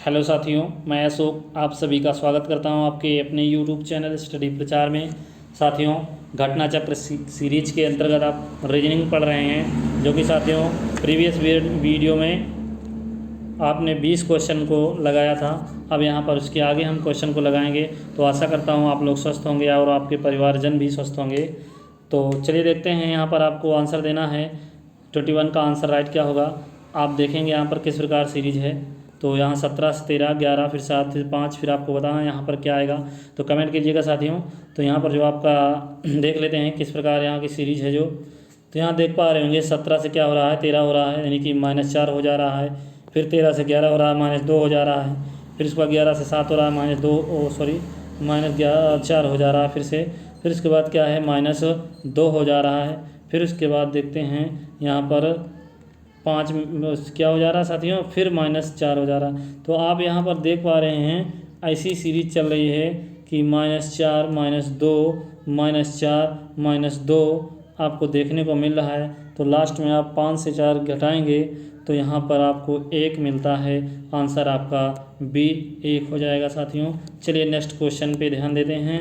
Hello साथियों, मैं अशोक आप सभी का स्वागत करता हूं आपके अपने यूट्यूब चैनल स्टडी प्रचार में। साथियों, घटना चक्र सीरीज के अंतर्गत आप रीजनिंग पढ़ रहे हैं, जो कि साथियों प्रीवियस वीडियो में आपने 20 क्वेश्चन को लगाया था। अब यहां पर उसके आगे हम क्वेश्चन को लगाएंगे। तो आशा करता हूं आप लोग स्वस्थ होंगे और आपके परिवारजन भी स्वस्थ होंगे। तो चलिए देखते हैं, यहाँ पर आपको आंसर देना है। 21 का आंसर राइट क्या होगा आप देखेंगे यहाँ पर किस प्रकार सीरीज है। तो यहाँ 17 से 13, 11, फिर 7, फिर 5, फिर आपको बताना यहाँ पर क्या आएगा। तो कमेंट कीजिएगा साथियों। तो यहाँ पर जो आपका देख लेते हैं किस प्रकार यहाँ की सीरीज है जो। तो यहाँ देख पा रहे होंगे 17 से क्या हो रहा है, 13 हो रहा है, यानी कि -4 हो जा रहा है। फिर 13 से 11 हो रहा है, -2 हो जा रहा है। फिर उसके बाद 11 से 7 हो रहा है, -4 हो जा रहा है फिर से। फिर उसके बाद क्या है, -2 हो जा रहा है। फिर उसके बाद देखते हैं यहाँ पर 5 क्या हो जा रहा है साथियों, फिर -4 हो जा रहा है। तो आप यहाँ पर देख पा रहे हैं ऐसी सीरीज चल रही है कि -4, -2, -4, -2 आपको देखने को मिल रहा है। तो लास्ट में आप 5 से 4 घटाएंगे तो यहाँ पर आपको 1 मिलता है। आंसर आपका बी 1 हो जाएगा साथियों। चलिए नेक्स्ट क्वेश्चन पे ध्यान देते हैं।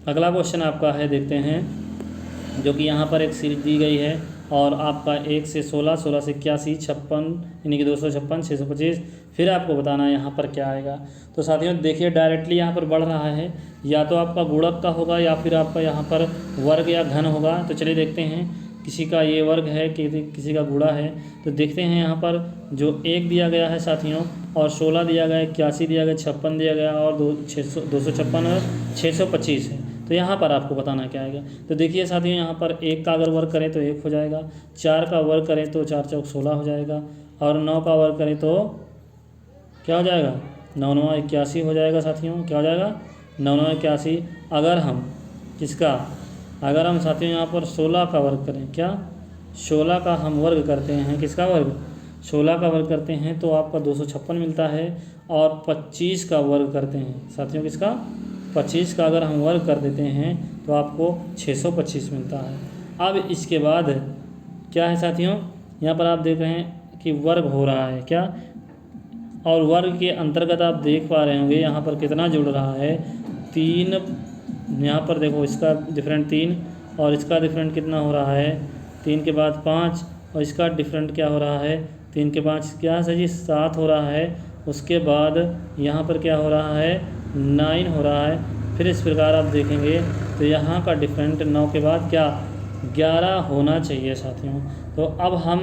अगला क्वेश्चन आपका है, देखते हैं, जो कि यहाँ पर एक सीरीज दी गई है और आपका 1 से 16, 16 से 81, 56, यानी कि 256, 625। फिर आपको बताना है यहाँ पर क्या आएगा। तो साथियों देखिए, डायरेक्टली यहाँ पर बढ़ रहा है, या तो आपका गुणक का होगा या फिर आपका यहाँ पर वर्ग या घन होगा। तो चलिए देखते हैं, किसी का ये वर्ग है, किसी का गुणा है। तो देखते हैं यहाँ पर जो 1 दिया गया है साथियों, और 16 दिया गया है, 81 दिया गया, 56 दिया गया, और 256 और 625 है। तो यहाँ पर आपको बताना क्या आएगा। तो देखिए साथियों, यहाँ पर 1 का अगर वर्ग करें तो 1 हो जाएगा, 4 का वर्ग करें तो 4 चौक 16 हो जाएगा, और 9 का वर्ग करें तो क्या हो जाएगा, 9 9 81 हो जाएगा साथियों। क्या हो जाएगा, 9 9 81। अगर हम साथियों यहाँ पर 16 का वर्ग करें, क्या 16 का हम वर्ग करते हैं, किसका वर्ग, 16 का वर्ग करते हैं तो आपका 256 मिलता है। और 25 का वर्ग करते हैं साथियों, किसका, 25 का अगर हम वर्ग कर देते हैं तो आपको 625 मिलता है। अब इसके बाद क्या है साथियों, यहाँ पर आप देख रहे हैं कि वर्ग हो रहा है क्या, और वर्ग के अंतर्गत आप देख पा रहे होंगे यहाँ पर कितना जुड़ रहा है, 3। यहाँ पर देखो, इसका डिफरेंट 3 और इसका डिफरेंट कितना हो रहा है, 3 के बाद 5, और इसका डिफरेंट क्या हो रहा है, 3 के 5 क्या है जी, 7 हो रहा है। उसके बाद यहाँ पर क्या हो रहा है, 9 हो रहा है। फिर इस प्रकार आप देखेंगे तो यहाँ का डिफरेंट 9 के बाद क्या, 11 होना चाहिए साथियों। तो अब हम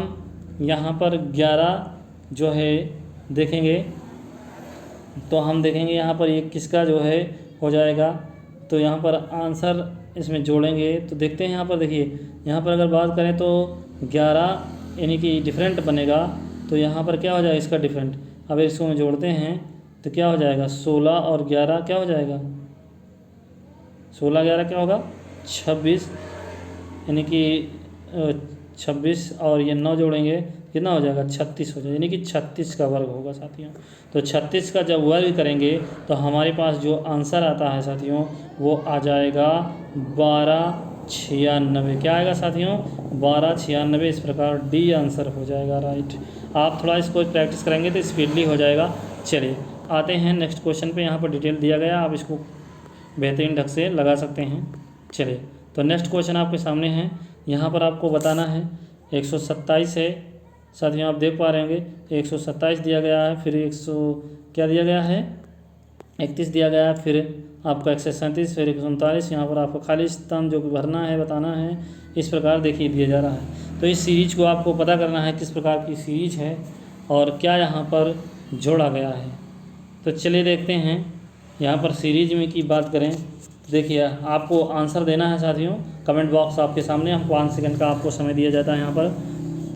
यहाँ पर 11 जो है देखेंगे, तो हम देखेंगे यहाँ पर ये किसका जो है हो जाएगा। तो यहाँ पर आंसर इसमें जोड़ेंगे तो देखते हैं, यहाँ पर देखिए, यहाँ पर अगर बात करें तो 11 यानी कि डिफरेंट बनेगा। तो यहाँ पर क्या हो जाएगा, इसका डिफरेंट। अब इसको हम जोड़ते हैं तो क्या हो जाएगा, 16 और 11 क्या हो जाएगा, 16 11 क्या होगा, 26, यानी कि 26, और ये 9 जोड़ेंगे कितना हो जाएगा, 36 हो जाएगा, यानी कि 36 का वर्ग होगा साथियों। तो 36 का जब वर्ग करेंगे तो हमारे पास जो आंसर आता है साथियों वो आ जाएगा 1296। क्या आएगा साथियों, 1296। इस प्रकार डी आंसर हो जाएगा राइट। आप थोड़ा इसको प्रैक्टिस करेंगे तो स्पीडली हो जाएगा। चलिए आते हैं नेक्स्ट क्वेश्चन पे। यहाँ पर डिटेल दिया गया, आप इसको बेहतरीन ढंग से लगा सकते हैं। चलिए तो नेक्स्ट क्वेश्चन आपके सामने है। यहाँ पर आपको बताना है 127 है साथियों, आप देख पा रहे होंगे 127 दिया गया है, फिर 100 क्या दिया गया है, 31 दिया गया है, फिर आपका 137, फिर 139। यहाँ पर आपको खाली स्थान जो कि भरना है, बताना है। इस प्रकार देखिए दिया जा रहा है। तो इस सीरीज को आपको पता करना है किस प्रकार की सीरीज है और क्या यहाँ पर जोड़ा गया है। तो चलिए देखते हैं, यहाँ पर सीरीज में की बात करें तो देखिए आपको आंसर देना है साथियों। कमेंट बॉक्स आपके सामने, हमको 5 सेकंड का आपको समय दिया जाता है यहाँ पर।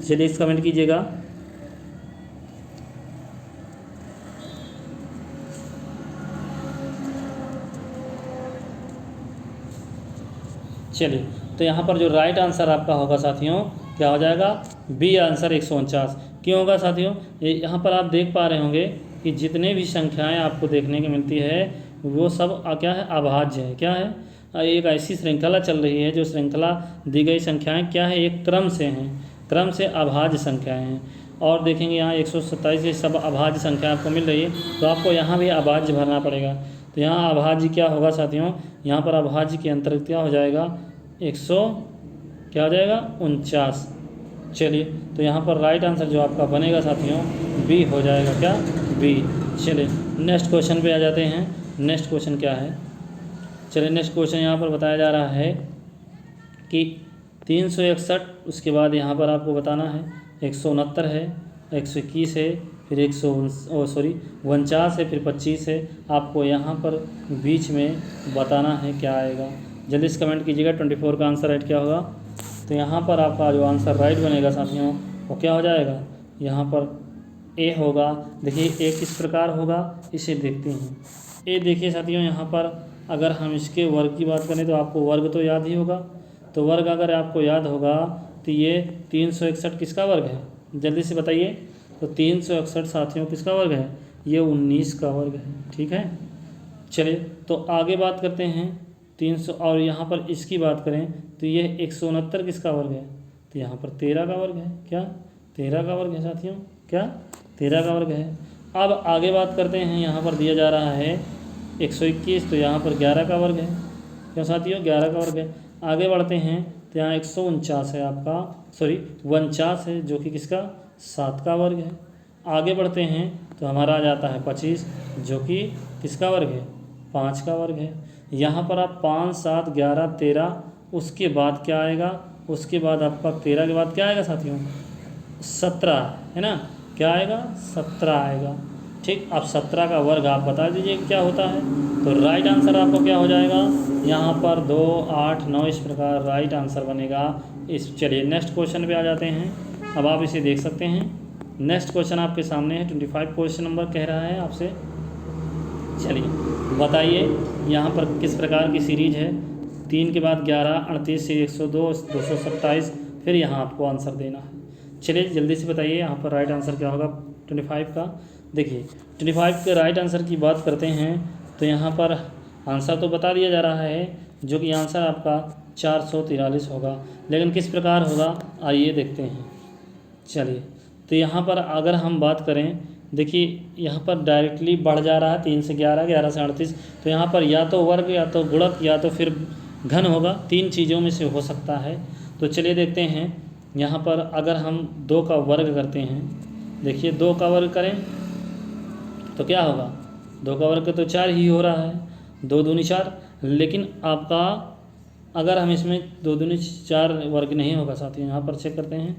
चलिए इस कमेंट कीजिएगा। चलिए तो यहाँ पर जो राइट आंसर आपका होगा साथियों क्या हो जाएगा, बी आंसर 149। क्यों होगा साथियों, ये यहाँ पर आप देख पा रहे होंगे कि जितने भी संख्याएं आपको देखने की मिलती है वो सब क्या है, अभाज्य है। क्या है, एक ऐसी श्रृंखला चल रही है जो श्रृंखला दी गई संख्याएं क्या है, एक क्रम से हैं, क्रम से अभाज्य संख्याएं हैं। और देखेंगे यहाँ 127 ये सब अभाज्य संख्या आपको मिल रही है, तो आपको यहाँ भी अभाज्य भरना पड़ेगा। तो यहाँ अभाज्य क्या होगा साथियों, यहाँ पर अभाज्य के अंतर्गत क्या हो जाएगा, 100 क्या हो जाएगा 49। चलिए तो यहाँ पर राइट आंसर जो आपका बनेगा साथियों बी हो जाएगा, क्या बी। चलिए नेक्स्ट क्वेश्चन पे आ जाते हैं। नेक्स्ट क्वेश्चन क्या है, चलिए नेक्स्ट क्वेश्चन यहाँ पर बताया जा रहा है कि 361, उसके बाद यहाँ पर आपको बताना है 169 है, 121 है, फिर 49 है, फिर 25 है। आपको यहाँ पर बीच में बताना है क्या आएगा। जल्दी से कमेंट कीजिएगा 24 का आंसर राइट क्या होगा। तो यहाँ पर आपका जो आंसर राइट बनेगा साथियों वो क्या हो जाएगा, यहाँ पर ए होगा। देखिए ए किस प्रकार होगा, इसे देखते हैं। ए देखिए साथियों, यहाँ पर अगर हम इसके वर्ग की बात करें तो आपको वर्ग तो याद ही होगा। तो वर्ग अगर आपको याद होगा तो ये 361 किसका वर्ग है, जल्दी से बताइए। तो 361 साथियों किसका वर्ग है, ये 19 का वर्ग है। ठीक है, चलिए तो आगे बात करते हैं 300, और यहाँ पर इसकी बात करें तो ये 169 किसका वर्ग है, तो यहाँ पर 13 का वर्ग है। क्या 13 का वर्ग है साथियों, क्या 13 का वर्ग है। अब आगे बात करते हैं, यहाँ पर दिया जा रहा है 121, तो यहाँ पर 11 का वर्ग है। क्या साथियों 11 का वर्ग है। आगे बढ़ते हैं तो यहाँ 149 है आपका, सॉरी 49 है जो कि किसका 7 का वर्ग है। आगे बढ़ते हैं तो हमारा आ जाता है 25 जो कि किसका वर्ग है, 5 का वर्ग है। यहाँ पर आप 5, 7, 11, 13, उसके बाद क्या आएगा, उसके बाद आपका 13 के बाद क्या आएगा साथियों, 17 है ना, क्या आएगा 17 आएगा। ठीक, अब 17 का वर्ग आप बता दीजिए क्या होता है। तो राइट आंसर आपको क्या हो जाएगा, यहाँ पर 2, 8, 9 इस प्रकार राइट आंसर बनेगा इस। चलिए नेक्स्ट क्वेश्चन पे आ जाते हैं। अब आप इसे देख सकते हैं। नेक्स्ट क्वेश्चन आपके सामने है, 25 क्वेश्चन नंबर कह रहा है आपसे। चलिए बताइए यहाँ पर किस प्रकार की सीरीज है। 3 के बाद 11, 38 से 102, 227, फिर यहाँ आपको आंसर देना है। चलिए जल्दी से बताइए यहाँ पर राइट आंसर क्या होगा 25 का। देखिए 25 के राइट आंसर की बात करते हैं तो यहाँ पर आंसर तो बता दिया जा रहा है, जो कि आंसर आपका 443 होगा। लेकिन किस प्रकार होगा आइए देखते हैं। चलिए तो यहाँ पर अगर हम बात करें, देखिए यहाँ पर डायरेक्टली बढ़ जा रहा है 3 से 11, 11 से 38, तो यहाँ पर या तो वर्ग या तो गुणक या तो फिर घन होगा, 3 चीज़ों में से हो सकता है। तो चलिए देखते हैं यहाँ पर अगर हम 2 का वर्ग करते हैं, देखिए 2 का वर्ग करें तो क्या होगा, 2 का वर्ग तो 4 ही हो रहा है, 2 दूनी 4। लेकिन आपका अगर हम इसमें 2 दूनी 4 वर्ग नहीं होगा साथियों, यहाँ पर चेक करते हैं,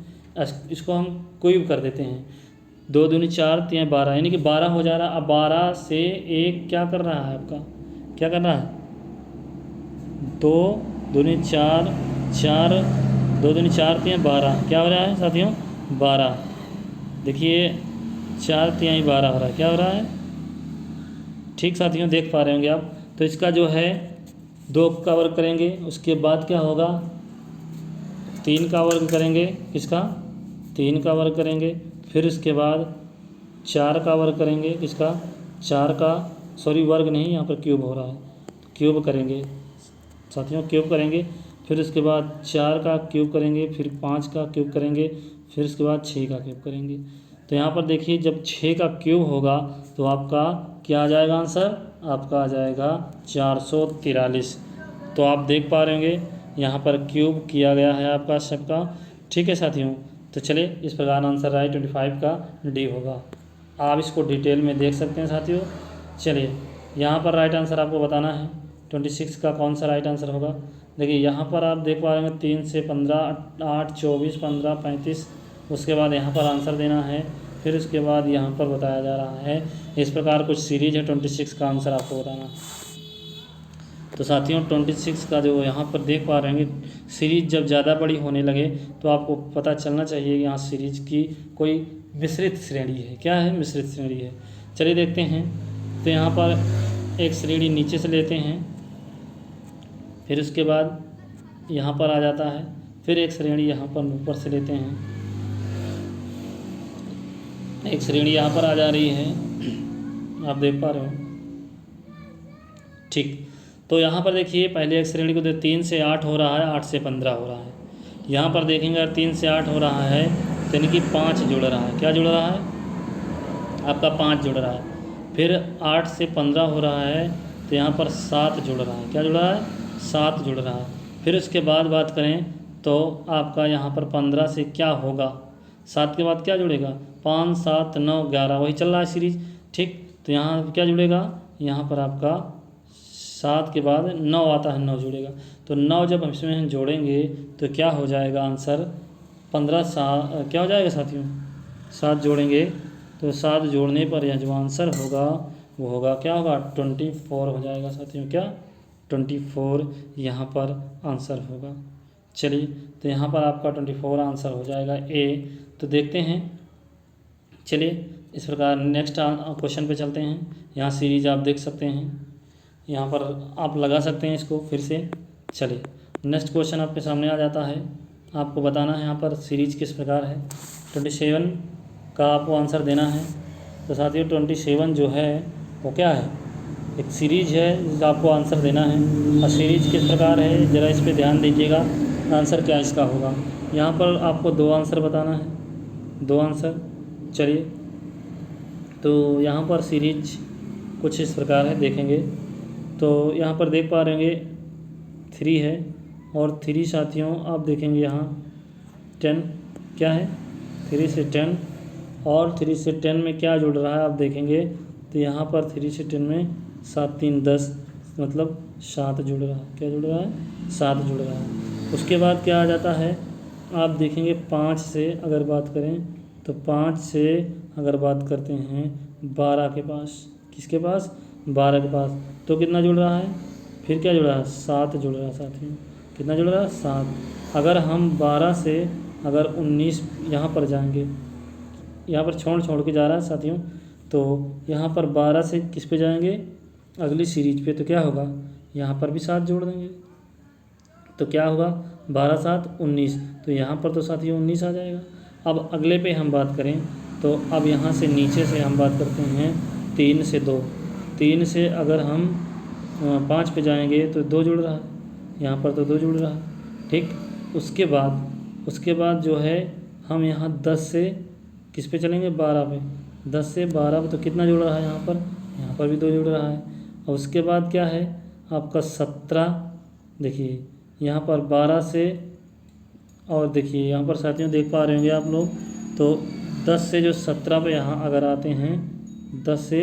इसको हम कोई भी कर देते हैं। 2 दूनी 4 3 12 यानी कि 12 हो जा रहा है। अब 12 से 1 क्या कर रहा है आपका, क्या कर रहा है 2 दूनी 4, 4 2 दूनी 4 3 12, क्या हो रहा है साथियों 12। देखिए 4 3 12 हो रहा है, क्या हो रहा है, ठीक साथियों देख पा रहे होंगे आप। तो इसका जो है 2 का वर्ग करेंगे, उसके बाद क्या होगा 3 का वर्ग करेंगे, किसका 3 का वर्ग करेंगे, फिर उसके बाद 4 का वर्ग करेंगे, किसका 4 का, सॉरी वर्ग नहीं यहाँ पर क्यूब हो रहा है, क्यूब करेंगे साथियों, क्यूब करेंगे। फिर उसके बाद 4 का क्यूब करेंगे, फिर 5 का क्यूब करेंगे, फिर उसके बाद 6 का क्यूब करेंगे। तो यहाँ पर देखिए जब 6 का क्यूब होगा तो आपका क्या आ जाएगा आंसर, आपका आ जाएगा 443। तो आप देख पा रहे होंगे यहाँ पर क्यूब किया गया है आपका सबका। ठीक है साथियों, तो चलिए इस प्रकार आंसर राइट 25 का डी होगा। आप इसको डिटेल में देख सकते हैं साथियों। चलिए यहाँ पर राइट आंसर आपको बताना है 26 का कौन सा राइट आंसर होगा। देखिए यहाँ पर आप देख पा रहे हैं 3 से 15, 8, 24, 15, 35, उसके बाद यहाँ पर आंसर देना है। फिर उसके बाद यहाँ पर बताया जा रहा है, इस प्रकार कुछ सीरीज है, 26 का आंसर आपको बताना। तो साथियों 26 का जो यहाँ पर देख पा रहे हैं, सीरीज जब ज़्यादा बड़ी होने लगे तो आपको पता चलना चाहिए कि यहाँ सीरीज की कोई मिश्रित श्रेणी है। क्या है, मिश्रित श्रेणी है। चलिए देखते हैं। तो यहाँ पर एक श्रेणी नीचे से लेते हैं, फिर उसके बाद यहाँ पर आ जाता है, फिर एक श्रेणी यहाँ पर ऊपर से लेते हैं, एक श्रेणी यहाँ पर आ जा रही है, आप देख पा रहे हो। ठीक, तो यहाँ पर देखिए पहले एक श्रेणी को 3 से 8 हो रहा है, 8 से 15 हो रहा है। यहाँ पर देखेंगे 3 से 8 हो रहा है तो यानी कि 5 जुड़ रहा है। क्या जुड़ रहा है? आपका 5 जुड़ रहा है। फिर 8 से 15 हो रहा है, तो यहाँ पर 7 जुड़ रहा है। क्या जुड़ रहा है? 7 जुड़ रहा है। फिर उसके बाद बात करें तो आपका यहाँ पर 15 से क्या होगा? 7 के बाद क्या जुड़ेगा? 5, 7, 9, 11, वही चल रहा है सीरीज। ठीक, तो यहाँ क्या जुड़ेगा? यहाँ पर आपका 7 के बाद 9 आता है, 9 जुड़ेगा। तो 9 जब इसमें हम जोड़ेंगे तो क्या हो जाएगा आंसर? 15 क्या हो जाएगा साथियों? 7 जोड़ेंगे तो 7 जोड़ने पर यह जो आंसर होगा वो होगा, क्या होगा? 24 हो जाएगा साथियों। क्या? 24 यहाँ पर आंसर होगा। चलिए, तो यहाँ पर आपका 24 आंसर हो जाएगा ए। तो देखते हैं, चलिए इस प्रकार नेक्स्ट क्वेश्चन पे चलते हैं। यहाँ सीरीज आप देख सकते हैं, यहाँ पर आप लगा सकते हैं इसको फिर से। चलिए नेक्स्ट क्वेश्चन आपके सामने आ जाता है। आपको बताना है यहाँ पर सीरीज किस प्रकार है। 27 का आपको आंसर देना है। तो साथियों 27 जो है वो क्या है? एक सीरीज है जिसका आपको आंसर देना है। और सीरीज किस प्रकार है ज़रा इस पर ध्यान दीजिएगा, आंसर क्या इसका होगा। यहाँ पर आपको 2 आंसर बताना है, 2 आंसर। चलिए, तो यहाँ पर सीरीज कुछ इस प्रकार है, देखेंगे तो यहाँ पर देख पा रहे होंगे 3 है, और 3 साथियों आप देखेंगे यहाँ 10 क्या है? 3 से 10, और 3 से 10 में क्या जुड़ रहा है आप देखेंगे तो यहाँ पर 3 से 10 में 7, 3, 10, मतलब 7 जुड़ रहा है। क्या जुड़ रहा है? 7 जुड़ रहा है। उसके बाद क्या आ जाता है आप देखेंगे 5 से अगर बात करें तो 5 से अगर बात करते हैं 12 के पास, किसके पास? 12 के पास, तो कितना जुड़ रहा है? फिर क्या जुड़ रहा है? 7 जुड़ रहा है साथियों। कितना जुड़ रहा है? 7। अगर हम 12 से अगर 19 यहाँ पर जाएंगे, यहाँ पर छोड़ के जा रहा है साथियों, तो यहाँ पर 12 से किस पे जाएंगे? अगली सीरीज पे, तो क्या होगा? यहाँ पर भी 7 जोड़ देंगे तो क्या होगा? 12, 7, 19, तो यहाँ पर तो साथियों 19 आ जाएगा। अब अगले पे हम बात करें तो अब यहाँ से नीचे से हम बात करते हैं 3 से 2। 3 से अगर हम 5 पे जाएंगे तो 2 जुड़ रहा है, यहाँ पर तो 2 जुड़ रहा है। ठीक, उसके बाद जो है हम यहाँ 10 से किस पे चलेंगे? 12 पे। 10 से 12 पे तो कितना जुड़ रहा है? यहाँ पर भी 2 जुड़ रहा है। और उसके बाद क्या है आपका 17। देखिए यहाँ पर 12 से, और देखिए यहाँ पर साथियों देख पा रहे होंगे आप लोग, तो 10 से जो 17 पे यहाँ अगर आते हैं, 10 से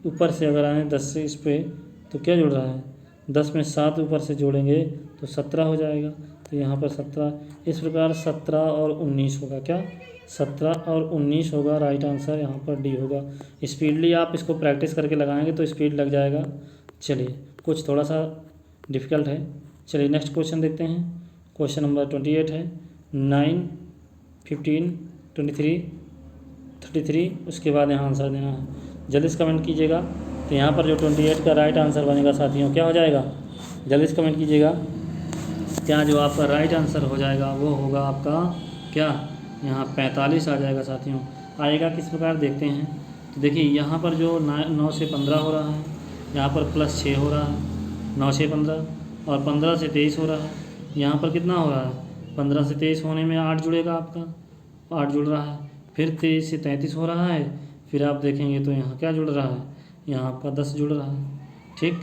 ऊपर से अगर आए 10 से इस पे, तो क्या जुड़ रहा है? 10 में 7 ऊपर से जोड़ेंगे तो 17 हो जाएगा। तो यहाँ पर 17, इस प्रकार 17 और 19 होगा। क्या? 17 और 19 होगा। राइट आंसर यहाँ पर डी होगा। स्पीडली आप इसको प्रैक्टिस करके लगाएंगे तो स्पीड लग जाएगा। चलिए, कुछ थोड़ा सा डिफ़िकल्ट है। चलिए नेक्स्ट क्वेश्चन देखते हैं। क्वेश्चन नंबर 28 है। 9, 15, 23, 33, उसके बाद यहाँ आंसर देना है। जल्दी से कमेंट कीजिएगा। तो यहाँ पर जो 28 का राइट आंसर बनेगा साथियों क्या हो जाएगा? जल्दी से कमेंट कीजिएगा। क्या जो आपका राइट आंसर हो जाएगा वो होगा आपका क्या? यहाँ 45 आ जाएगा साथियों। आएगा किस प्रकार देखते हैं। तो देखिए यहाँ पर जो 9 से 15 हो रहा है, यहाँ पर +6 हो रहा है, 9 से 15, और 15 से 23 हो रहा है। यहाँ पर कितना हो रहा है? 15 से 23 होने में 8 जुड़ेगा, आपका 8 जुड़ रहा है। फिर 23 से 33 हो रहा है, फिर आप देखेंगे तो यहाँ क्या जुड़ रहा है? यहाँ आपका 10 जुड़ रहा है। ठीक,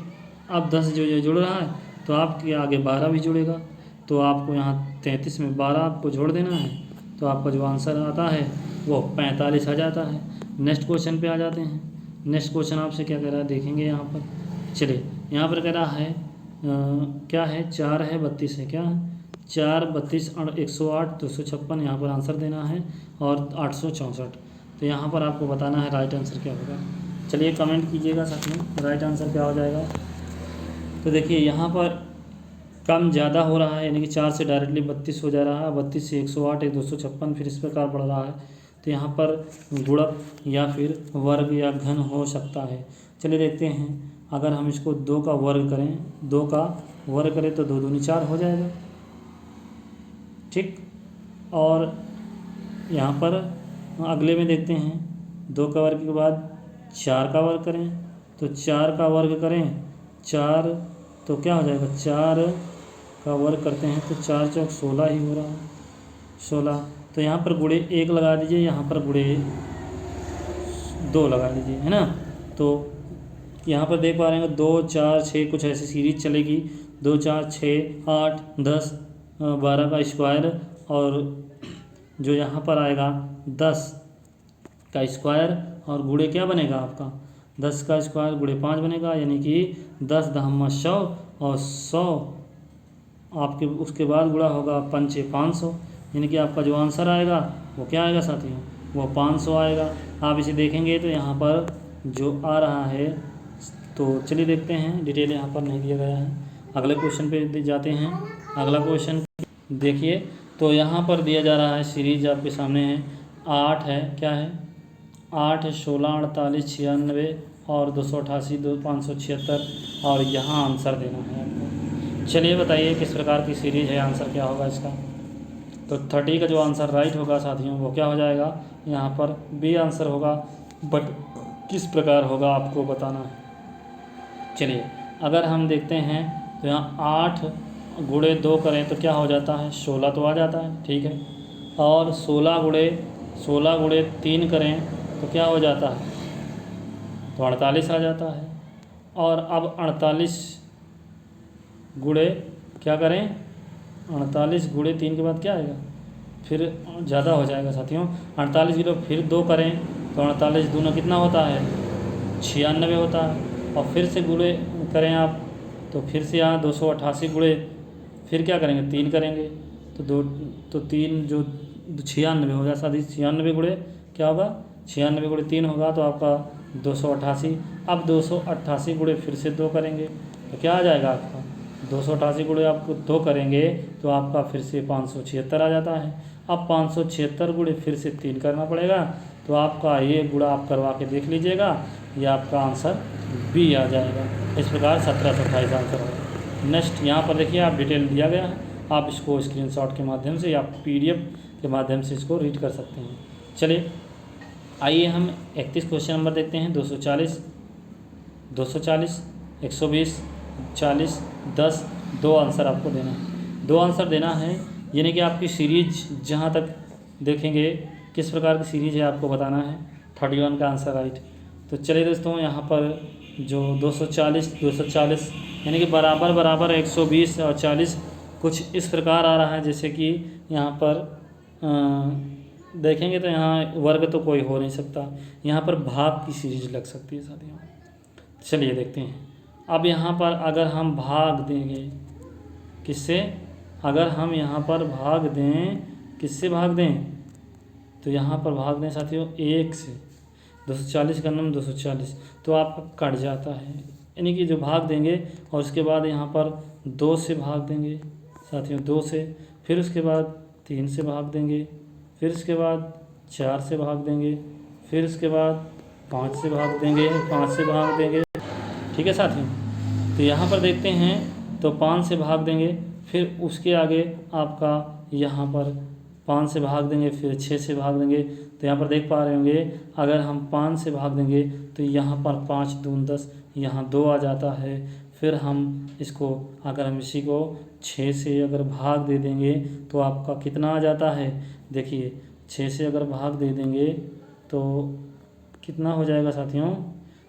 अब 10 जो जुड़ रहा है तो आपके आगे 12 भी जुड़ेगा, तो आपको यहाँ 33 में 12 आपको जोड़ देना है, तो आपका जो आंसर आता है वो 45 आ जाता है। नेक्स्ट क्वेश्चन पे आ जाते हैं। नेक्स्ट क्वेश्चन आपसे क्या कह रहा है देखेंगे यहाँ पर। चलिए, यहाँ पर कह रहा है क्या है? 4 है, 32 है। क्या है? 4, 32, 108, 256 यहाँ पर आंसर देना है, और 864। तो यहाँ पर आपको बताना है राइट आंसर क्या होगा। चलिए कमेंट कीजिएगा साथ में, राइट आंसर क्या हो जाएगा। तो देखिए यहाँ पर कम ज़्यादा हो रहा है, यानी कि 4 से डायरेक्टली 32 हो जा रहा है, 32 से 108, 256, फिर इस प्रकार बढ़ रहा है। तो यहाँ पर गुणक या फिर वर्ग या घन हो सकता है। चलिए देखते हैं, अगर हम इसको 2 का वर्ग करें, 2 का वर्ग करें तो 2 दूनी 4 हो जाएगा। ठीक, और यहाँ पर अगले में देखते हैं, 2 का वर्ग के बाद 4 का वर्ग करें, तो 4 का वर्ग करें 4, तो क्या हो जाएगा? 4 का वर्ग करते हैं तो 4 चौक 16 ही हो रहा है, 16। तो यहाँ पर गुणे 1 लगा दीजिए, यहाँ पर गुणे 2 लगा दीजिए, है ना। तो यहाँ पर देख पा रहे हैं 2 4 6 कुछ ऐसी सीरीज चलेगी, 2 4 6 8 10 12 का स्क्वायर, और जो यहाँ पर आएगा 10 का स्क्वायर, और गुणे क्या बनेगा आपका 10 का स्क्वायर गुणे 5 बनेगा, यानी कि 10 दहम्मा 100, और 100 आपके उसके बाद गुणा होगा 5 500, यानी कि आपका जो आंसर आएगा वो क्या आएगा साथियों, वो 500 आएगा। आप इसे देखेंगे तो यहाँ पर जो आ रहा है, तो चलिए देखते हैं, डिटेल यहाँ पर नहीं दिया गया है। अगले क्वेश्चन पे जाते हैं। अगला क्वेश्चन देखिए, तो यहाँ पर दिया जा रहा है सीरीज आपके सामने है, 8 है, क्या है 8 16 48 96 और 288 576, और यहाँ आंसर देना है आपको। चलिए बताइए किस प्रकार की सीरीज है, आंसर क्या होगा इसका। तो 30 का जो आंसर राइट होगा साथियों वो क्या हो जाएगा, यहाँ पर बी आंसर होगा, बट किस प्रकार होगा आपको बताना है। चलिए अगर हम देखते हैं तो यहाँ 8 गुणे 2 करें तो क्या हो जाता है, 16 तो आ जाता है, ठीक है। और 16 गुणे 3 करें तो क्या हो जाता है, तो 48 आ जाता है। और अब 48 गुणे क्या करें, 48 गुणे 3 के बाद क्या आएगा, फिर ज़्यादा हो जाएगा साथियों। 48 गुणे फिर 2 करें तो 48 दूना कितना होता है, 96 होता है। और फिर से गुणे करें आप तो फिर से यहाँ 288 गुणे फिर क्या करेंगे, 3 करेंगे तो 3 जो 96 हो जाए साथी, 96 गुणे क्या होगा, 96 गुणे 3 होगा तो आपका 288। अब 288 गुणे फिर से 2 करेंगे तो क्या आ जाएगा आपका, 288 गुणे आपको 2 करेंगे तो आपका फिर से 576 आ जाता है। अब 576 गुणे फिर से 3 करना पड़ेगा, तो आपका ये गुणा आप करवा के देख लीजिएगा, ये आपका आंसर बी आ जाएगा। इस प्रकार 1728 आंसर होगा। नेक्स्ट यहाँ पर देखिए, आप डिटेल दिया गया है, आप इसको स्क्रीनशॉट के माध्यम से या पीडीएफ के माध्यम से इसको रीड कर सकते हैं। चलिए आइए हम 31 क्वेश्चन नंबर देखते हैं। 240 120 40 10, 2 आंसर आपको देना है, 2 आंसर देना है, यानी कि आपकी सीरीज जहाँ तक देखेंगे किस प्रकार की सीरीज है आपको बताना है। 31 का आंसर राइट। तो चलिए दोस्तों, यहाँ पर जो 240 यानी कि बराबर 120 और 40 कुछ इस प्रकार आ रहा है, जैसे कि यहाँ पर देखेंगे तो यहाँ वर्ग तो कोई हो नहीं सकता, यहाँ पर भाग की सीरीज लग सकती है साथियों। चलिए देखते हैं। अब यहाँ पर अगर हम भाग देंगे किससे, अगर हम यहाँ पर भाग दें, किससे भाग दें, तो यहाँ पर भाग दें साथियों 1 से, 240 का नाम 240, तो आपका कट जाता है, यानी कि जो भाग देंगे और उसके बाद यहाँ पर 2 से भाग देंगे साथियों, 2 से, फिर उसके बाद 3 से भाग देंगे, फिर उसके बाद 4 से भाग देंगे, फिर उसके बाद 5 से भाग देंगे, 5 से भाग देंगे, ठीक है साथियों। तो यहाँ पर देखते हैं तो 5 से भाग देंगे, फिर उसके आगे आपका यहाँ पर 5 से भाग देंगे, फिर 6 से भाग देंगे। तो यहाँ पर देख पा रहे होंगे, अगर हम 5 से भाग देंगे तो यहाँ पर 5 दून 10, यहाँ 2 आ जाता है। फिर हम इसको, अगर हम इसी को 6 से अगर भाग दे देंगे तो आपका कितना आ जाता है, देखिए 6 से अगर भाग दे देंगे तो कितना हो जाएगा साथियों,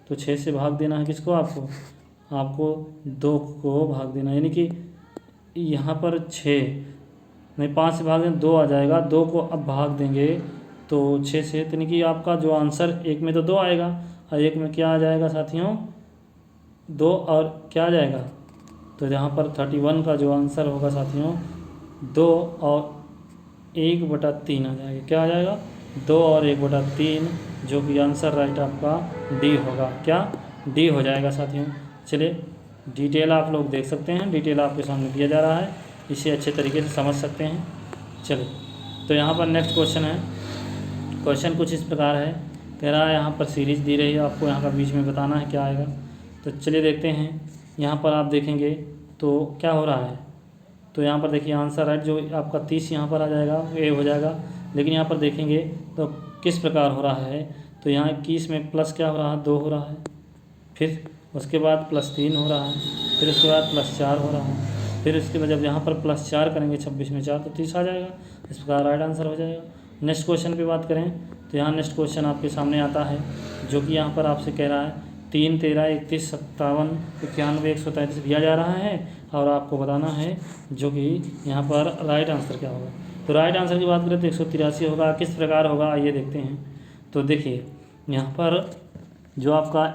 तो 6 से भाग देना है किसको, आपको 2 को भाग देना, यानी कि यहाँ पर 6 नहीं 5 से भाग दें 2 आ जाएगा, 2 को अब भाग देंगे तो 6 से, यानी कि आपका जो आंसर एक में तो 2 आएगा और एक में क्या आ जाएगा साथियों, 2 और क्या आ जाएगा, तो यहाँ पर 31 का जो आंसर होगा साथियों 2 और 1/3 आ जाएगा, क्या आ जाएगा 2 और 1/3, जो कि आंसर राइट आपका डी होगा, क्या डी हो जाएगा साथियों। चलिए डिटेल आप लोग देख सकते हैं, डिटेल आपके सामने दिया जा रहा है, इसे अच्छे तरीके से समझ सकते हैं। चलिए तो यहाँ पर नेक्स्ट क्वेश्चन है, क्वेश्चन कुछ इस प्रकार है, कह रहा है यहाँ पर सीरीज दी रही है, आपको यहाँ का बीच में बताना है क्या आएगा। तो चलिए देखते हैं, यहाँ पर आप देखेंगे तो क्या हो रहा है, तो यहाँ पर देखिए आंसर राइट जो आपका 30 यहाँ पर आ जाएगा, ए हो जाएगा। लेकिन यहाँ पर देखेंगे तो किस प्रकार हो रहा है, तो यहाँ 21 में प्लस क्या हो रहा है, 2 हो रहा है, फिर उसके बाद +3 हो रहा है, फिर उसके बाद +4 हो रहा है, फिर उसके बाद जब यहाँ पर +4 करेंगे 26 में 4 तो 30 आ जाएगा। इस प्रकार राइट आंसर हो जाएगा। नेक्स्ट क्वेश्चन पे बात करें तो यहाँ नेक्स्ट क्वेश्चन आपके सामने आता है, जो कि यहाँ पर आपसे कह रहा है 3, 13, 31, 57, 91, 133 दिया जा रहा है और आपको बताना है जो कि यहाँ पर राइट आंसर क्या होगा। तो राइट आंसर की बात करें तो 183 होगा। किस प्रकार होगा आइए देखते हैं। तो देखिए यहाँ पर जो आपका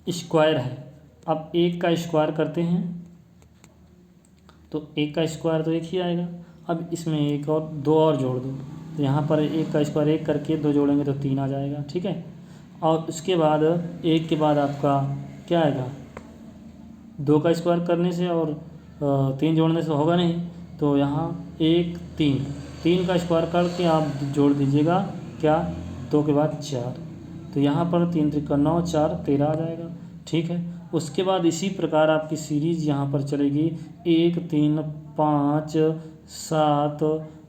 स्क्वायर है, अब 1 का स्क्वायर करते हैं तो 1 का स्क्वायर तो 1 ही आएगा। अब इसमें 1 और 2 और जोड़ दो तो यहाँ पर 1 का स्क्वायर 1 करके 2 जोड़ेंगे तो 3 आ जाएगा, ठीक है। और उसके बाद 1 के बाद आपका क्या आएगा, 2 का स्क्वायर करने से और 3 जोड़ने से होगा नहीं, तो यहाँ 1 3 का स्क्वायर करके आप जोड़ दीजिएगा क्या, 2 के बाद 4, तो यहाँ पर 3 त्रिका 9, 4 13 आ जाएगा, ठीक है। उसके बाद इसी प्रकार आपकी सीरीज़ यहाँ पर चलेगी 1 3 5 7,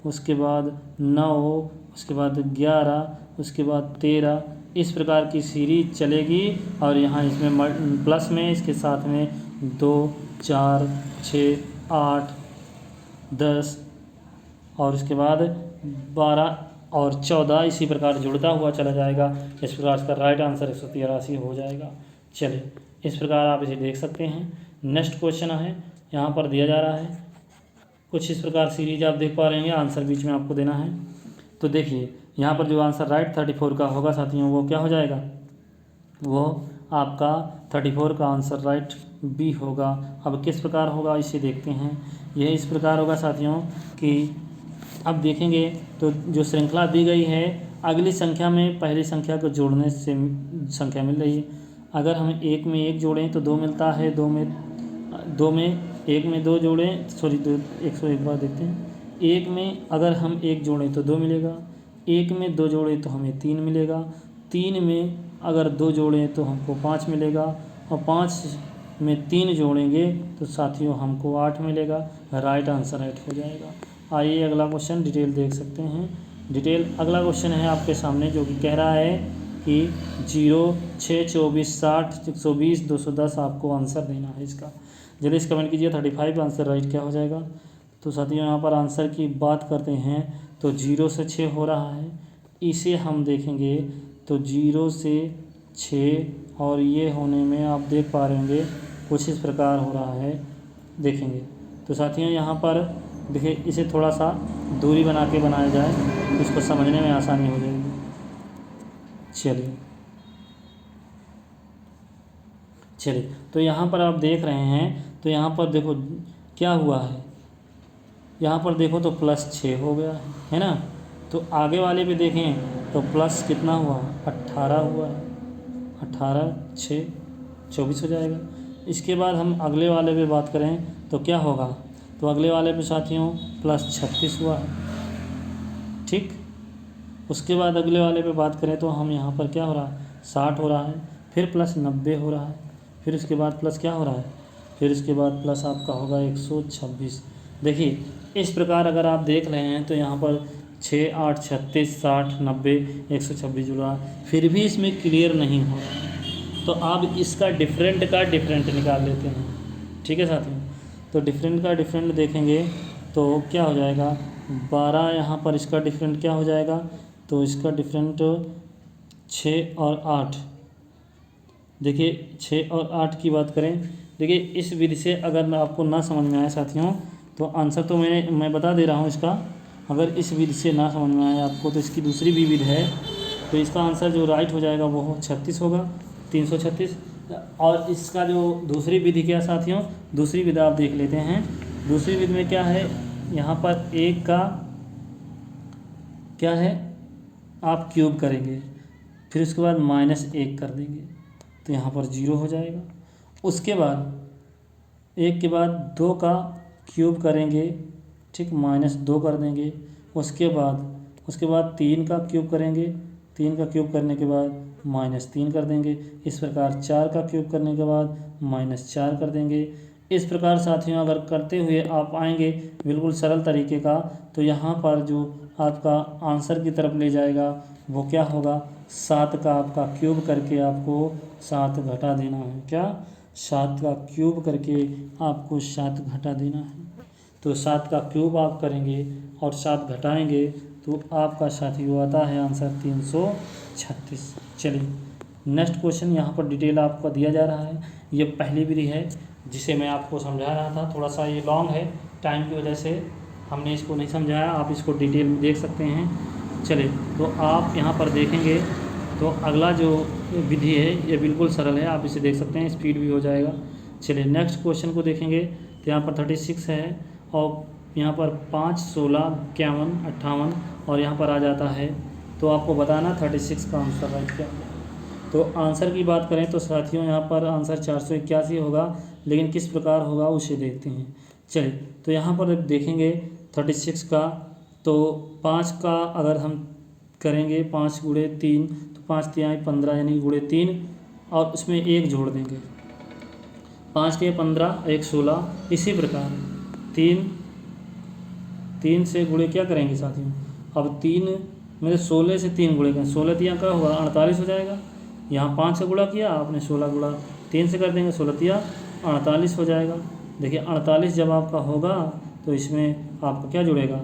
उसके बाद 9, उसके बाद 11, उसके बाद 13, इस प्रकार की सीरीज चलेगी। और यहाँ इसमें प्लस में इसके साथ में 2 4 6 8 10 और उसके बाद 12 और 14 इसी प्रकार जुड़ता हुआ चला जाएगा। इस प्रकार इसका राइट आंसर 183 हो जाएगा। चलिए इस प्रकार आप इसे देख सकते हैं। नेक्स्ट क्वेश्चन है यहाँ पर दिया जा रहा है कुछ इस प्रकार सीरीज आप देख पा रहे हैं, आंसर बीच में आपको देना है। तो देखिए यहाँ पर जो आंसर राइट 34 का होगा साथियों वो क्या हो जाएगा, वो आपका 34 का आंसर राइट बी होगा। अब किस प्रकार होगा इसे देखते हैं। यह इस प्रकार होगा साथियों कि अब देखेंगे तो जो श्रृंखला दी गई है अगली संख्या में पहली संख्या को जोड़ने से संख्या मिल रही है। अगर हम 1 में 1 जोड़ें तो 2 मिलता है, 1 में 2 जोड़ें, सॉरी 101 बार देखते हैं। 1 में अगर हम 1 जोड़ें तो 2 मिलेगा, 1 में 2 जोड़ें तो हमें 3 मिलेगा, 3 में अगर 2 जोड़ें तो हमको 5 मिलेगा और 5 में 3 जोड़ेंगे तो साथियों हमको 8 मिलेगा। राइट आंसर 8 हो जाएगा। आइए अगला क्वेश्चन डिटेल देख सकते हैं। डिटेल अगला क्वेश्चन है आपके सामने जो कि कह रहा है कि 0 6 24 60 120 210 आपको आंसर देना है इसका। जल्दी से कमेंट कीजिए 35 आंसर राइट क्या हो जाएगा। तो साथियों यहाँ पर आंसर की बात करते हैं तो 0 से 6 हो रहा है, इसे हम देखेंगे तो 0 से 6 और ये होने में आप देख पा रहे होंगे कुछ इस प्रकार हो रहा है, देखेंगे। तो साथियों यहाँ पर देखिए इसे थोड़ा सा दूरी बना के बनाया जाए तो इसको समझने में आसानी हो जाएगी। चलिए तो यहाँ पर आप देख रहे हैं तो यहाँ पर देखो क्या हुआ है, यहाँ पर देखो तो +6 हो गया है ना। तो आगे वाले पे देखें तो प्लस कितना हुआ, 18 हुआ है, 18 6 24 हो जाएगा। इसके बाद हम अगले वाले पे बात करें तो क्या होगा, तो अगले वाले पे साथियों +36 हुआ है, ठीक। उसके बाद अगले वाले पे बात करें तो हम यहाँ पर क्या हो रहा है 60 हो रहा है, फिर +90 हो रहा है, फिर उसके बाद प्लस क्या हो रहा है, फिर उसके बाद प्लस आपका होगा 126। देखिए इस प्रकार अगर आप देख रहे हैं तो यहाँ पर 6 8 36 60 90 126 जुड़ रहा है, फिर भी इसमें क्लियर नहीं हो रहा है। तो आप इसका डिफरेंट का डिफरेंट निकाल लेते हैं, ठीक है साथियों। तो डिफरेंट का डिफरेंट देखेंगे तो क्या हो जाएगा 12, यहाँ पर इसका डिफरेंट क्या हो जाएगा, तो इसका डिफरेंट 6 और 8। देखिए 6 और 8 की बात करें, देखिए इस विधि से अगर आपको ना समझ में आए साथियों तो आंसर तो मैं बता दे रहा हूँ इसका। अगर इस विधि से ना समझ में आए आपको तो इसकी दूसरी भी विधि है, तो इसका आंसर जो राइट हो जाएगा वो 36 होगा, 336। और इसका जो दूसरी विधि क्या साथियों, दूसरी विधि आप देख लेते हैं। दूसरी विधि में क्या है, यहाँ पर 1 का क्या है आप क्यूब करेंगे, फिर उसके बाद -1 कर देंगे तो यहाँ पर 0 हो जाएगा। उसके बाद 1 के बाद 2 का क्यूब करेंगे, ठीक, -2 कर देंगे। उसके बाद 3 का क्यूब करेंगे, 3 का क्यूब करने के बाद -3 कर देंगे। इस प्रकार 4 का क्यूब करने के बाद -4 कर देंगे। इस प्रकार साथियों अगर करते हुए आप आएंगे बिल्कुल सरल तरीके का, तो यहाँ पर जो आपका आंसर की तरफ ले जाएगा वो क्या होगा, 7 का आपका क्यूब करके आपको 7 घटा देना है, क्या 7 का क्यूब करके आपको 7 घटा देना है। तो 7 का क्यूब आप करेंगे और 7 घटाएंगे तो आपका साथियों आता है आंसर 336। चलिए नेक्स्ट क्वेश्चन, यहाँ पर डिटेल आपको दिया जा रहा है। ये पहली विधि है जिसे मैं आपको समझा रहा था, थोड़ा सा ये लॉन्ग है, टाइम की वजह से हमने इसको नहीं समझाया, आप इसको डिटेल में देख सकते हैं। चलिए तो आप यहाँ पर देखेंगे तो अगला जो विधि है ये बिल्कुल सरल है, आप इसे देख सकते हैं, स्पीड भी हो जाएगा। चलिए नेक्स्ट क्वेश्चन को देखेंगे तो यहाँ पर 36 है और यहाँ पर 5, 16, 51, 58 और यहाँ पर आ जाता है। तो आपको बताना 36 का आंसर राइट क्या है। तो आंसर की बात करें तो साथियों यहाँ पर आंसर 481 होगा, लेकिन किस प्रकार होगा उसे देखते हैं। चलिए तो यहाँ पर देखेंगे 36 का, तो 5 का अगर हम करेंगे 5 गुणे 3 तो 5 तिहाई 15 यानी गुणे 3 और उसमें 1 जोड़ देंगे, 5 तिहाई 15, 1 16। इसी प्रकार 3 से गुणे क्या करेंगे साथियों, अब 3 में 16 से 3 गुणे करें, 16 तिया का होगा 48 हो जाएगा। यहाँ 5 से गुणा किया आपने, 16 गुणा 3 से कर देंगे, 16 तिया 48 हो जाएगा। देखिए 48 जब आपका होगा तो इसमें आपका क्या जुड़ेगा,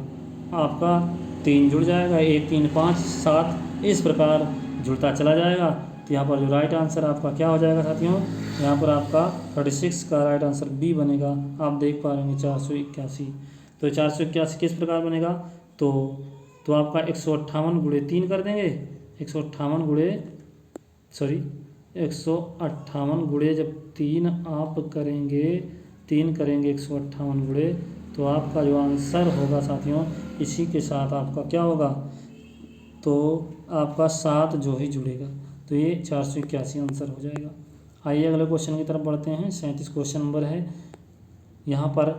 आपका 3 जुड़ जाएगा, 1 3 5 7 इस प्रकार जुड़ता चला जाएगा। तो यहाँ पर जो राइट आंसर आपका क्या हो जाएगा साथियों, यहाँ पर आपका 36 का राइट आंसर बी बनेगा। आप देख पा रहे होंगे 481। तो 481 किस प्रकार बनेगा, तो आपका 158 गुणे 3 कर देंगे, 158 गुणे जब 3 आप करेंगे, 3 करेंगे 158 गुणे, तो आपका जो आंसर होगा साथियों इसी के साथ आपका क्या होगा, तो आपका 7 जो ही जुड़ेगा, तो ये 481 आंसर हो जाएगा। आइए अगले क्वेश्चन की तरफ बढ़ते हैं। 37 क्वेश्चन नंबर है। यहाँ पर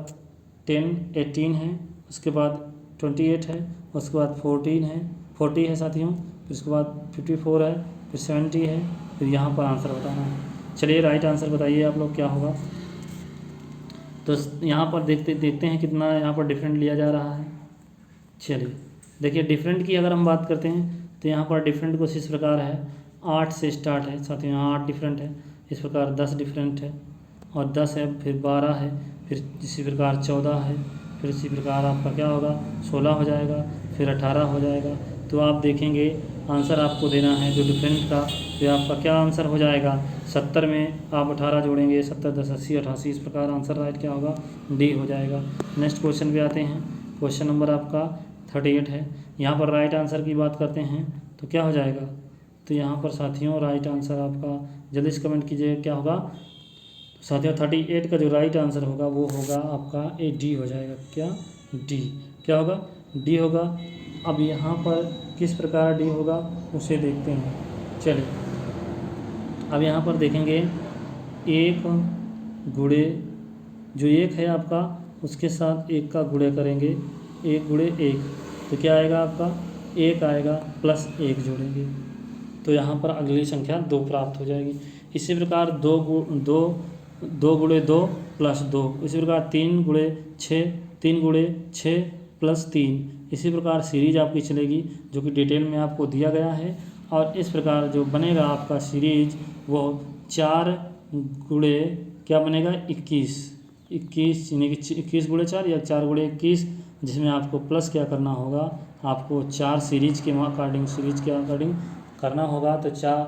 10, 18 है, उसके बाद 28 है, उसके बाद 40 है साथियों, फिर उसके बाद 54 है, फिर 70 है, फिर यहाँ पर आंसर बताना है। चलिए राइट आंसर बताइए आप लोग क्या होगा। तो यहाँ पर देखते हैं कितना यहाँ पर डिफरेंट लिया जा रहा है। चलिए देखिए डिफरेंट की अगर हम बात करते हैं तो यहाँ पर डिफरेंट कुछ इस प्रकार है, 8 से स्टार्ट है साथियों, यहाँ 8 डिफरेंट है, इस प्रकार 10 डिफरेंट है और 10 है, फिर 12 है, फिर इसी प्रकार 14 है, फिर इसी प्रकार आपका क्या होगा 16 हो जाएगा, फिर 18 हो जाएगा। तो आप देखेंगे आंसर आपको देना है जो डिफरेंट का, तो आपका क्या आंसर हो जाएगा, 70 में आप 18 जोड़ेंगे, 70 10 80 88, इस प्रकार आंसर राइट क्या होगा, डी हो जाएगा। नेक्स्ट क्वेश्चन पे आते हैं। क्वेश्चन नंबर आपका 38 है। यहाँ पर राइट आंसर की बात करते हैं तो क्या हो जाएगा, तो यहाँ पर साथियों राइट आंसर आपका जल्दी से कमेंट कीजिए क्या होगा। तो साथियों 38 का जो राइट आंसर होगा वो होगा आपका ए डी हो जाएगा। क्या डी, क्या होगा, डी होगा। अब यहाँ पर किस प्रकार डी होगा उसे देखते हैं। चलिए अब यहाँ पर देखेंगे 1 गुणे जो 1 है आपका उसके साथ 1 का गुणे करेंगे, 1 गुणे 1 तो क्या आएगा आपका 1 आएगा, प्लस 1 जोड़ेंगे तो यहाँ पर अगली संख्या 2 प्राप्त हो जाएगी। इसी प्रकार 2 गुणे 2 प्लस 2, इसी प्रकार 3 गुणे 6, 3 गुणे 6 प्लस 3, इसी प्रकार सीरीज आपकी चलेगी जो कि डिटेल में आपको दिया गया है। और इस प्रकार जो बनेगा आपका सीरीज वो 4 गुणे क्या बनेगा 21 यानी कि 21 गुणे 4 या 4 गुणे 21, जिसमें आपको प्लस क्या करना होगा, आपको 4 सीरीज के अकॉर्डिंग करना होगा। तो 4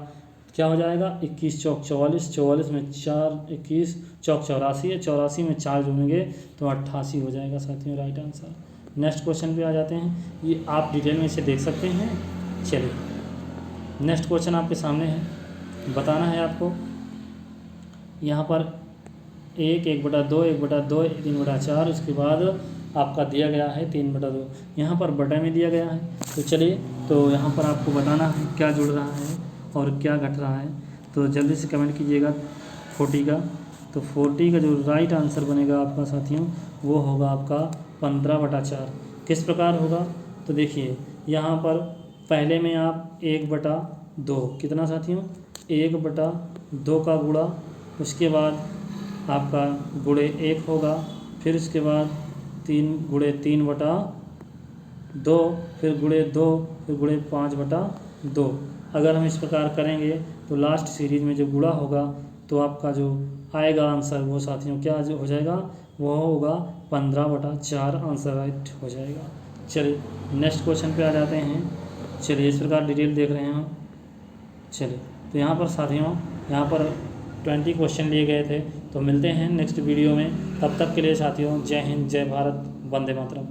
क्या हो जाएगा 21 चौक 44, 44 में 4 21 चौक 84 है, 84 में 4 जोड़ेंगे तो 88 हो जाएगा साथियों राइट आंसर। नेक्स्ट क्वेश्चन पे आ जाते हैं, ये आप डिटेल में इसे देख सकते हैं। चलिए नेक्स्ट क्वेश्चन आपके सामने है, बताना है आपको। यहाँ पर 1, 1/2, 1/2, 3/4, उसके बाद आपका दिया गया है 3/2, यहाँ पर बटा में दिया गया है। तो चलिए तो यहाँ पर आपको बताना है क्या जुड़ रहा है और क्या घट रहा है। तो जल्दी से कमेंट कीजिएगा 40 का। तो 40 का जो राइट आंसर बनेगा आपका साथियों वो होगा आपका 15/4। किस प्रकार होगा, तो देखिए यहाँ पर पहले में आप 1/2 कितना साथियों 1/2 का गुणा, उसके बाद आपका गुणे 1 होगा, फिर उसके बाद 3 गुणे 3/2, फिर गुणे 2, फिर गुणे 5/2। अगर हम इस प्रकार करेंगे तो लास्ट सीरीज में जो गुणा होगा तो तो आपका जो आएगा आंसर वो साथियों क्या जो हो जाएगा, वो होगा 15/4 आंसर राइट हो जाएगा। चलिए नेक्स्ट क्वेश्चन पे आ जाते हैं। चलिए इस प्रकार डिटेल देख रहे हैं हम। चलिए तो यहाँ पर साथियों यहाँ पर 20 क्वेश्चन लिए गए थे। तो मिलते हैं नेक्स्ट वीडियो में, तब तक के लिए साथियों जय हिंद, जय भारत, वंदे मातरम।